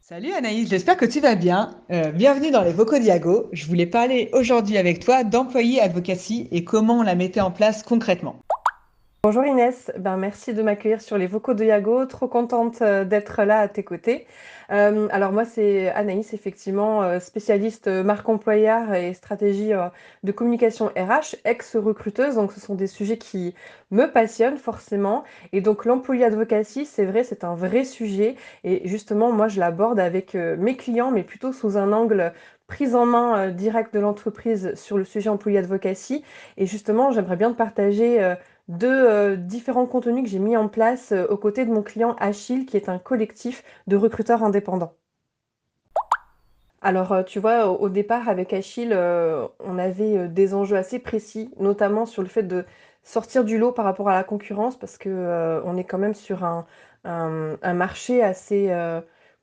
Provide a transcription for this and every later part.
Salut Anaïs, j'espère que tu vas bien. Bienvenue dans les Vocaux Diago. Je voulais parler aujourd'hui avec toi d'employé advocacy et comment on la mettait en place concrètement. Bonjour Inès, merci de m'accueillir sur les vocaux de Yago, trop contente d'être là à tes côtés. Alors moi c'est Anaïs, effectivement, spécialiste marque employeur et stratégie de communication RH, ex-recruteuse, donc ce sont des sujets qui me passionnent forcément. Et donc l'employé advocacy, c'est vrai, c'est un vrai sujet et justement moi je l'aborde avec mes clients, mais plutôt sous un angle prise en main directe de l'entreprise sur le sujet employé advocacy. Et justement j'aimerais bien te partager de différents contenus que j'ai mis en place aux côtés de mon client Achille, qui est un collectif de recruteurs indépendants. Alors, tu vois, au départ, avec Achille, on avait des enjeux assez précis, notamment sur le fait de sortir du lot par rapport à la concurrence, parce que on est quand même sur un marché assez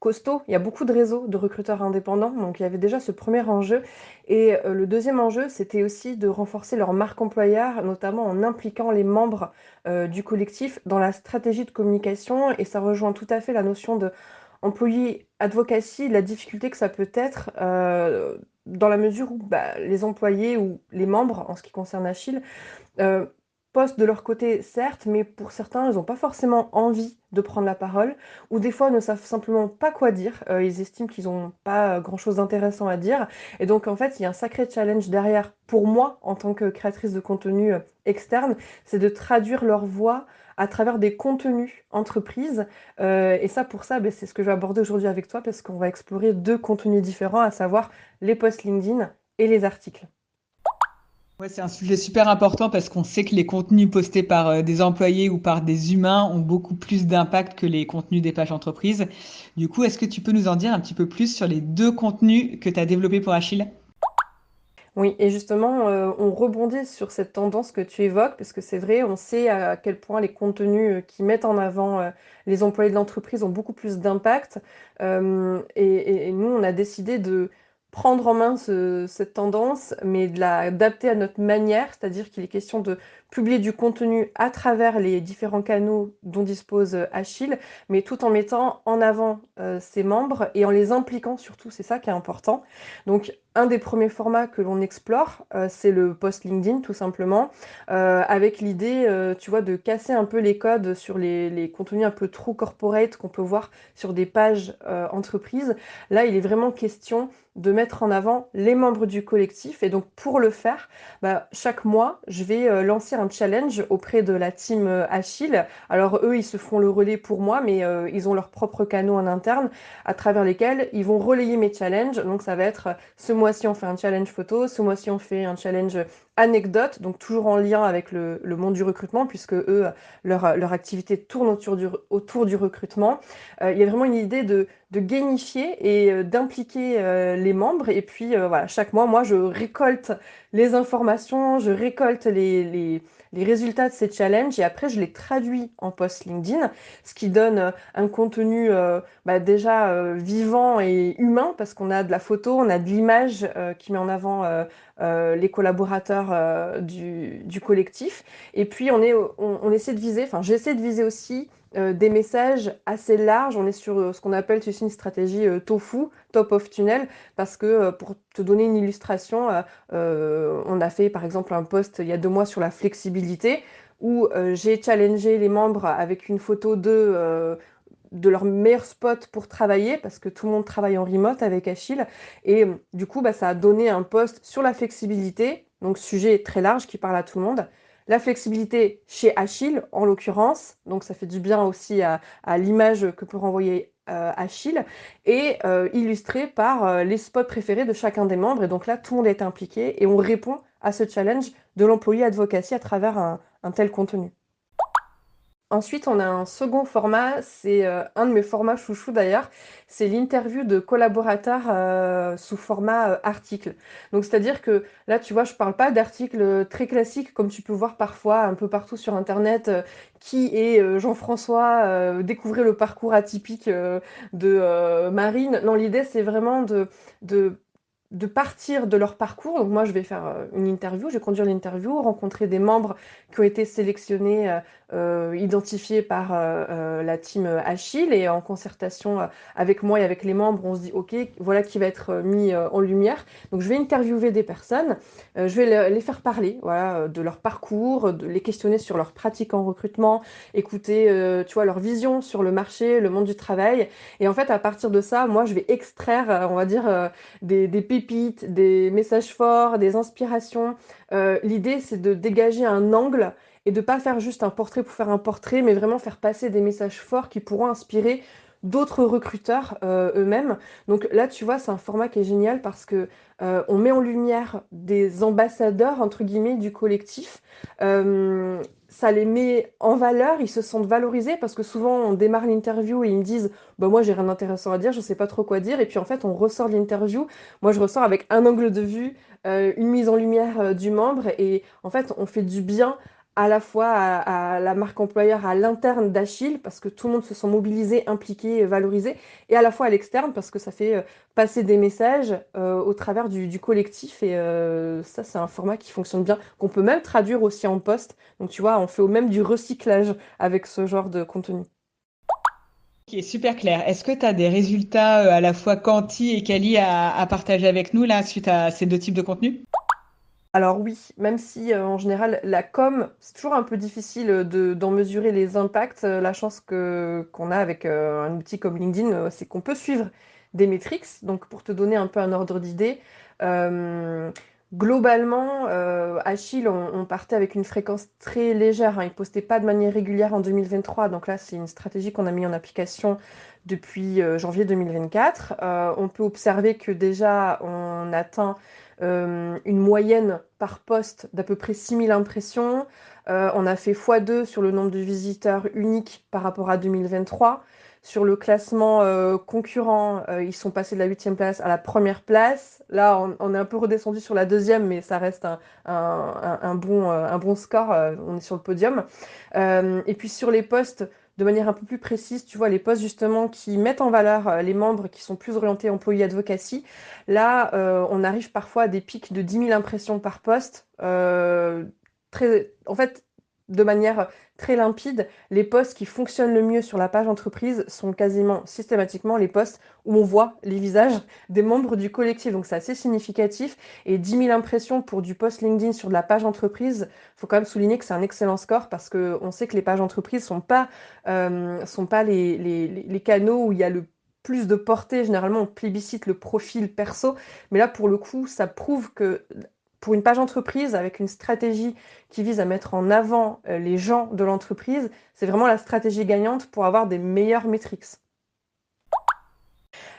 costaud. Il y a beaucoup de réseaux de recruteurs indépendants, donc il y avait déjà ce premier enjeu. Et le deuxième enjeu, c'était aussi de renforcer leur marque employeur, notamment en impliquant les membres du collectif dans la stratégie de communication. Et ça rejoint tout à fait la notion de employé advocacy, la difficulté que ça peut être, dans la mesure où, les employés ou les membres, en ce qui concerne Achille, Heu, postent de leur côté, certes, mais pour certains, ils ont pas forcément envie de prendre la parole ou des fois ne savent simplement pas quoi dire. Ils estiment qu'ils ont pas grand-chose d'intéressant à dire et donc en fait, il y a un sacré challenge derrière pour moi, en tant que créatrice de contenu, externe, c'est de traduire leur voix à travers des contenus entreprises, et ça, pour ça, c'est ce que je vais aborder aujourd'hui avec toi parce qu'on va explorer 2 contenus différents, à savoir les posts LinkedIn et les articles. Ouais, c'est un sujet super important parce qu'on sait que les contenus postés par des employés ou par des humains ont beaucoup plus d'impact que les contenus des pages entreprises. Du coup, est-ce que tu peux nous en dire un petit peu plus sur les deux contenus que tu as développés pour Achille? Oui et justement, on rebondit sur cette tendance que tu évoques parce que c'est vrai, on sait à quel point les contenus, qui mettent en avant, les employés de l'entreprise ont beaucoup plus d'impact. Hem et nous, on a décidé de prendre en main cette tendance, mais de l'adapter à notre manière. C'est-à-dire qu'il est question de publier du contenu à travers les différents canaux dont dispose, Achille, mais tout en mettant en avant, ses membres et en les impliquant surtout, c'est ça qui est important. Donc un des premiers formats que l'on explore, c'est le post LinkedIn tout simplement, avec l'idée, tu vois, de casser un peu les codes sur les contenus un peu trop corporate qu'on peut voir sur des pages, entreprises. Là, il est vraiment question de mettre en avant les membres du collectif et donc pour le faire, chaque mois, je vais, lancer un challenge auprès de la team, Achille. Alors eux, ils se font le relais pour moi, mais ils ont leurs propres canaux en interne à travers lesquels ils vont relayer mes challenges. Donc ça va être ce mois-ci on fait un challenge photo, ce mois-ci on fait un challenge anecdote, donc toujours en lien avec le monde du recrutement puisque eux, leur activité tourne autour du recrutement. Il y a vraiment une idée de gamifier et d'impliquer les membres. Et puis voilà, chaque mois, moi je récolte les informations, je récolte les résultats de ces challenges et après je les traduis en post LinkedIn, ce qui donne un contenu déjà vivant et humain parce qu'on a de la photo, on a de l'image qui met en avant les collaborateurs du collectif. Et puis on essaie de viser, enfin j'essaie de viser aussi des messages assez larges. On est sur ce qu'on appelle, tu sais, une stratégie tofu, top of tunnel, parce que pour te donner une illustration, on a fait par exemple un post il y a 2 mois sur la flexibilité où j'ai challengé les membres avec une photo de leur meilleur spot pour travailler, parce que tout le monde travaille en remote avec Achille. Et du coup, ça a donné un post sur la flexibilité, donc sujet très large qui parle à tout le monde. La flexibilité chez Achille, en l'occurrence, donc ça fait du bien aussi à l'image que peut renvoyer Achille, et illustré par les spots préférés de chacun des membres. Et donc là, tout le monde est impliqué et on répond à ce challenge de l'employé advocacy à travers un tel contenu. Ensuite, on a un second format, c'est, un de mes formats chouchous d'ailleurs, c'est l'interview de collaborateurs, sous format, article. Donc c'est-à-dire que là, tu vois, je parle pas d'articles, très classiques comme tu peux voir parfois un peu partout sur internet, «Qui est, Jean-François? Découvrez le parcours atypique, de, Marine». Non, l'idée, c'est vraiment de de partir de leur parcours. Donc moi, je vais faire une interview, je vais conduire l'interview, rencontrer des membres qui ont été sélectionnés, identifiés par la team Achille et en concertation avec moi et avec les membres, on se dit, OK, voilà qui va être mis en lumière. Donc je vais interviewer des personnes, je vais les faire parler, voilà, de leur parcours, de les questionner sur leur pratique en recrutement, écouter, tu vois, leur vision sur le marché, le monde du travail. Et en fait, à partir de ça, moi, je vais extraire, on va dire, des pépites, des messages forts, des inspirations. L'idée, c'est de dégager un angle et de pas faire juste un portrait pour faire un portrait, mais vraiment faire passer des messages forts qui pourront inspirer d'autres recruteurs eux-mêmes. Donc là, tu vois, c'est un format qui est génial parce que on met en lumière des ambassadeurs, entre guillemets, du collectif. Ça les met en valeur, ils se sentent valorisés parce que souvent on démarre l'interview et ils me disent bah moi j'ai rien d'intéressant à dire, je sais pas trop quoi dire et puis en fait on ressort de l'interview, moi je ressors avec un angle de vue, une mise en lumière du membre et en fait on fait du bien à la fois à la marque employeur, à l'interne d'Achille parce que tout le monde se sent mobilisé, impliqué, valorisé et à la fois à l'externe parce que ça fait passer des messages au travers du collectif et ça c'est un format qui fonctionne bien, qu'on peut même traduire aussi en post. Donc tu vois, on fait au même du recyclage avec ce genre de contenu. Ok, super clair. Est-ce que tu as des résultats à la fois quanti et quali à partager avec nous là suite à ces deux types de contenus? Alors oui, même si en général la com, c'est toujours un peu difficile d'en mesurer les impacts, la chance qu'on a avec un outil comme LinkedIn, c'est qu'on peut suivre des métriques. Donc pour te donner un peu un ordre d'idée, euh, globalement, Achille, on partait avec une fréquence très légère, hein. Il postait pas de manière régulière en 2023. Donc là, c'est une stratégie qu'on a mis en application depuis janvier 2024. On peut observer que déjà, on atteint une moyenne par poste d'à peu près 6000 impressions. On a fait x2 sur le nombre de visiteurs uniques par rapport à 2023. Sur le classement concurrent, ils sont passés de la 8e place à la première place. Là, on est un peu redescendu sur la deuxième, mais ça reste un bon score. On est sur le podium. Et puis sur les postes, de manière un peu plus précise, tu vois, les postes justement qui mettent en valeur les membres qui sont plus orientés employés advocacy. Là, on arrive parfois à des pics de 10 000 impressions par poste. En fait, de manière très limpide, les posts qui fonctionnent le mieux sur la page entreprise sont quasiment systématiquement les posts où on voit les visages des membres du collectif. Donc c'est assez significatif. Et 10 000 impressions pour du post LinkedIn sur de la page entreprise, il faut quand même souligner que c'est un excellent score parce qu'on sait que les pages entreprises sont pas les canaux où il y a le plus de portée. Généralement, on plébiscite le profil perso. Mais là, pour le coup, ça prouve que pour une page entreprise, avec une stratégie qui vise à mettre en avant les gens de l'entreprise, c'est vraiment la stratégie gagnante pour avoir des meilleures métriques.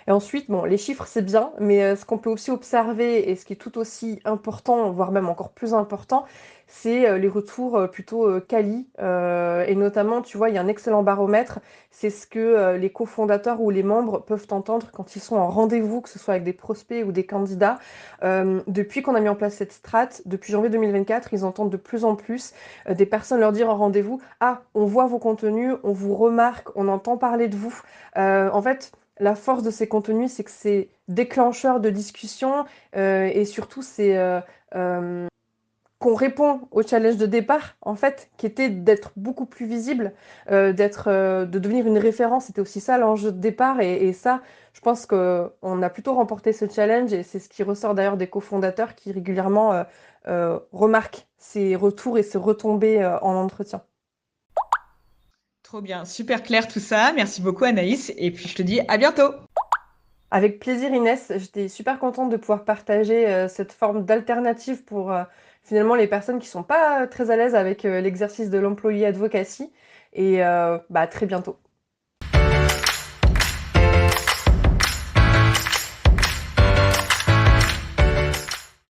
Et ensuite, bon, les chiffres, c'est bien, mais ce qu'on peut aussi observer et ce qui est tout aussi important, voire même encore plus important, c'est les retours plutôt quali. Et notamment, tu vois, il y a un excellent baromètre. C'est ce que les cofondateurs ou les membres peuvent entendre quand ils sont en rendez-vous, que ce soit avec des prospects ou des candidats. Depuis qu'on a mis en place cette strate, depuis janvier 2024, ils entendent de plus en plus des personnes leur dire en rendez-vous, ah, on voit vos contenus, on vous remarque, on entend parler de vous. En fait, la force de ces contenus, c'est que c'est déclencheur de discussion et surtout c'est qu'on répond au challenge de départ, en fait, qui était d'être beaucoup plus visible, de devenir une référence. C'était aussi ça l'enjeu de départ et ça, je pense qu'on a plutôt remporté ce challenge et c'est ce qui ressort d'ailleurs des cofondateurs qui régulièrement remarquent ces retours et ces retombées en entretien. Trop bien, super clair tout ça. Merci beaucoup Anaïs. Et puis je te dis à bientôt. Avec plaisir, Inès. J'étais super contente de pouvoir partager cette forme d'alternative pour finalement les personnes qui sont pas très à l'aise avec l'exercice de l'employé advocacy. Et bah, à très bientôt.